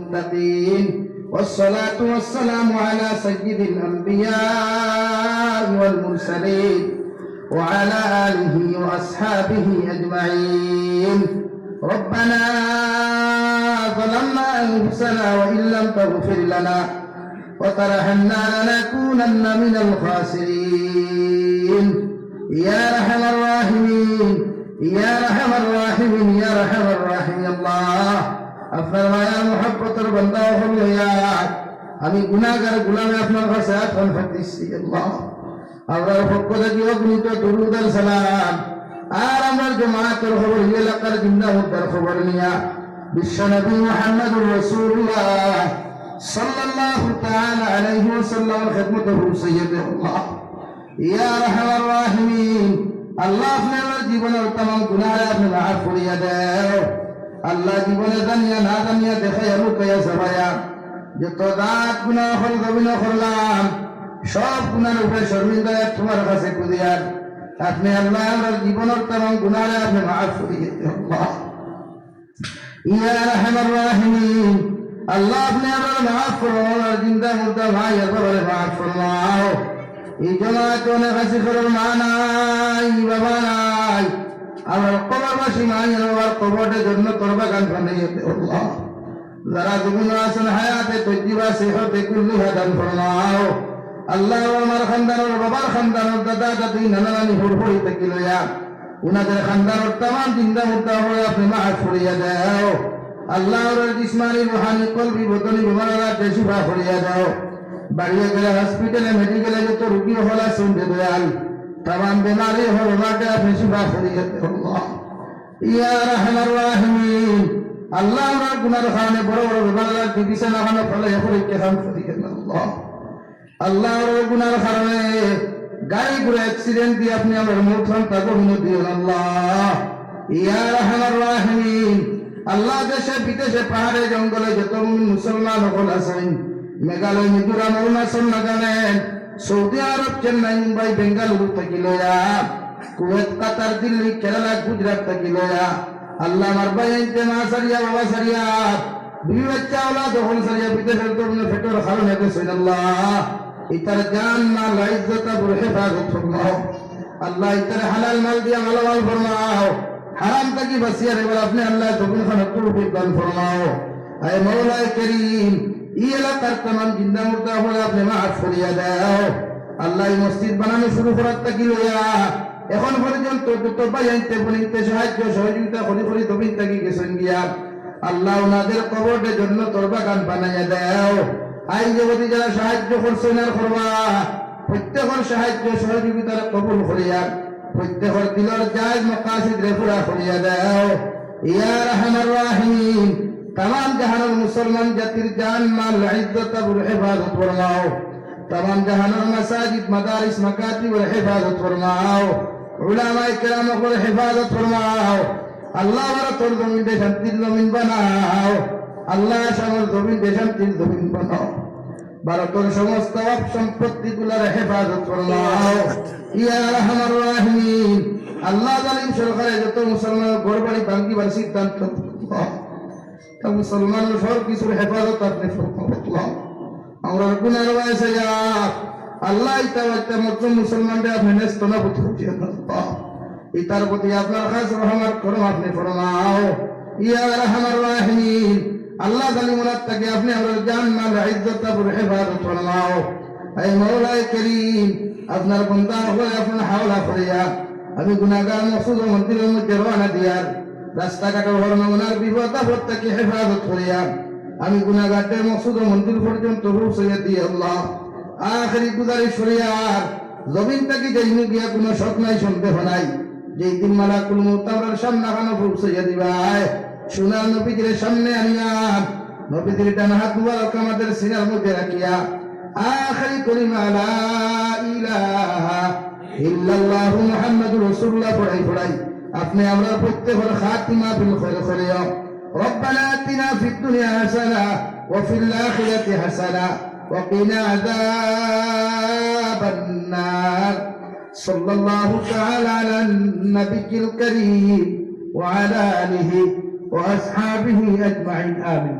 للمتقين والصلاة والسلام على سيد الأنبياء والمرسلين وعلى آله وأصحابه أجمعين. ربنا ظلمنا أنفسنا وإن لم تغفر لنا وترحمنا لنكونن من الخاسرين. يا أرحم الراحمين يا أرحم الراحمين يا أرحم الراحمين الله আপনার মায়া মুহাব্বতের বান্দা হলো আমি গুনাহগার গোলামে আপনার কাছে আত্মন করতেছি আল্লাহ। আল্লাহর পক্ষ থেকে অগণিত দরুদ আর সালাম আর আমার জামাতের খবর এলাকার জিন্দা মুদ্দার খবর নিয়া বিশ্বনবী মুহাম্মদুর রাসূলুল্লাহ সাল্লাল্লাহু তাআলা আলাইহি ওয়াসাল্লামের খিদমতে সাইয়্যিদুল্লাহ। ইয়া আরহামার রাহিমিন আল্লাহ আপনি আমার জীবনের तमाम গুনাহ আপনি মাফ করিয়া দাও আল্লাহ। জীবনে জানিয়া না জানিয়া দেখাইয়া লুকাইয়া সবাইয়া যত দাঁত গুনাহ হল গবিন করলাম সব গুনার উপরে শর্মিন্দা তোমার কাছে কুদিয়ার আপনি আল্লাহ আমার জীবনের तमाम গুনাহ আপনি মাফ করিয়া দাও আল্লাহ। ইয়া আরহামার রাহিমিন আল্লাহ আপনি আমার মাফ করুন আর জিন্দা মুর্দা ভাই এবারে মাফ ফরমাও। এই জমাত অনেক কাছে করুন মা নাই বাবা নাই আমার কবরবাসী নাই আমার কবরের জন্য তোর বাগান বানিয়ে দে আল্লাহ। যারা জীবন আছেন হায়াতে তৈবা সেহতে কুল্লু হাদান ফরমাও আল্লাহ। আমার খানদানের বাবার খানদানের দাদা দাদি নানা নানি হুড়হুড়ি থেকে লইয়া উনাদের খানদানের तमाम জিন্দা মুর্দা হয়ে আপনি মাফ করিয়া দাও আল্লাহ। ওর জিসমানি রুহানি কলবি বদনি বিমারা শিফা করিয়া দাও। বাড়িয়ে গেলে হসপিটালে মেডিকেলে যত রোগী হলা শুনতে দয়াল तमाम बीमारी हो बाटे আপনি শিফা করিয়ে দাও আল্লাহ। ইয়া আরহামার রাহিমিন আল্লাহ আমরা গুনার কারণে বড় বড় বিপদের দিবিছে না মানে ফলে পরীক্ষা কাম করিয়ে দাও আল্লাহ। আল্লাহ ওর গুনার কারণে গাড়ি ঘোড়া অ্যাক্সিডেন্ট দিয়ে আপনি আমার মৌতন তাকে বিনোদ দিও আল্লাহ। ইয়া আরহামার রাহিমিন আল্লাহ দেশে বিদেশে পাহাড়ে জঙ্গলে যত মুসলমান হল আছেন মেঘালয় মিজোরাম অরুণাচল নাগাল্যান্ড সৌদি আরব চেন্নাই মুম্বাই বেঙ্গালুরু থেকে লয়া কুয়েত কাতার দিল্লি কেরালা গুজরাট থেকে লয়া আল্লাহ আমার ভাই মা সারিয়া বাবা সারিয়া দুই বাচ্চা ওলাদ হল সারিয়া বিদেশের তরুণ ফেটোর কারণে গেছেন আল্লাহ। ইতার জান মাল ইজ্জত আর হেফাজত ফরমাও আল্লাহ। ইতার হালাল মাল দিয়া মালামাল ফরমাও হারাম থেকে বাঁচিয়ে এবার আপনি আল্লাহ যখন খান তৌফিক দান ফরমাও। আয় মওলায়ে করিম এই এলাকার तमाम জিন্দা মুর্দা হলে আপনি মাফ করিয়া দাও আল্লাহ। এই মসজিদ বানানো শুরু করার থেকে লইয়া এখন পর্যন্ত যত ভাই আনতে বলিতে সাহায্য সহযোগিতা করি করি তবিন থেকে গেছেন গিয়া আল্লাহ ওনাদের কবরের জন্য তোর বাগান বানাইয়া দাও। আই জগতি যারা সাহায্য করছেন আর করবা প্রত্যেকের সাহায্য সহযোগিতার কবুল করিয়া প্রত্যেকের দিলের জায়েজ মাকাসিদ রে পুরা করিয়া দাও। ইয়া আরহামার রাহিমিন तमाम जहानर मुसलमान जातिर जान माल इज्जत और हिफाजत फरमाओ। तमाम जहानर मसाजिद मदारिस मकातिब और हिफाजत फरमाओ। उलमाए किराम को हिफाजत फरमाओ अल्लाह। वर तोर जमीन दे शांति जमीन बनाओ अल्लाह। समर जमीन दे शांति जमीन बनाओ ভারতের সমস্ত সম্পত্তি গুলার হেফাজত ফরমাও। ইয়া আরহামার রাহিমিন আল্লাহ জালিম সরকারের যত মুসলমান ঘরবাড়ি ভাঙিবার সিদ্ধান্ত মুসলমান সব কিছুর হেফাজত আপনি ফরমাও। আমরা গুনার বয়সে আল্লাহ ইতাওয়াক্কা মুসলিম মুসলমানদের আপনি নেস্তনা পুত্র আল্লাহ। ইতার প্রতি আপনার খাস রহমত করুন আপনি ফরমাও। ইয়া আরহামার রাহিমিন আল্লাহ জালিমুনাত থেকে আপনি আমাদের জান মাল ইজ্জত আর হেফাজত ফরমাও। হে মওলায়ে করিম আপনার বান্দা হয়ে আপনার হাওলা করিয়া আমি গুনাহগার মকসুদ মন্দিরের মধ্যে রওনা দিয়ার রাস্তাঘাটে হরমার বিপদ আপদ থেকে হেফাজত করিয়া আমি গুনাহগারদের মকসুদ মন্দির পর্যন্ত পৌঁছাইয়া দিয়ে আল্লাহ। আখেরি গুজারিশ করিয়ার জমিন থেকে যাইনি গিয়া কোনো শক নাই সন্দেহ নাই যেই দিন মালাকুল মউত আমরার সামনে খানো পৌঁছাইয়া দিবাই সোনার নবীদের সামনে আনিয়া নবীদের ডান হাত মুবারক আমাদের সিনার মধ্যে রাখিয়া আখেরি কলিমা লা ইলাহা ইল্লাল্লাহু মুহাম্মাদুর রাসূলুল্লাহ পড়াই আপনি আমরা প্রত্যেকের খাতিমা বিল খায়র করিয়া। রব্বানা আতিনা ফিদ দুনিয়া হাসানা ওয়া ফিল আখিরাতি হাসানা ওয়া কিনা আযাবান নার। সাল্লাল্লাহু তাআলা আলা নবিয়িল কারীম ওয়া আলা আলিহি ওয়া আসহাবিহি আজমাইন। আমিন।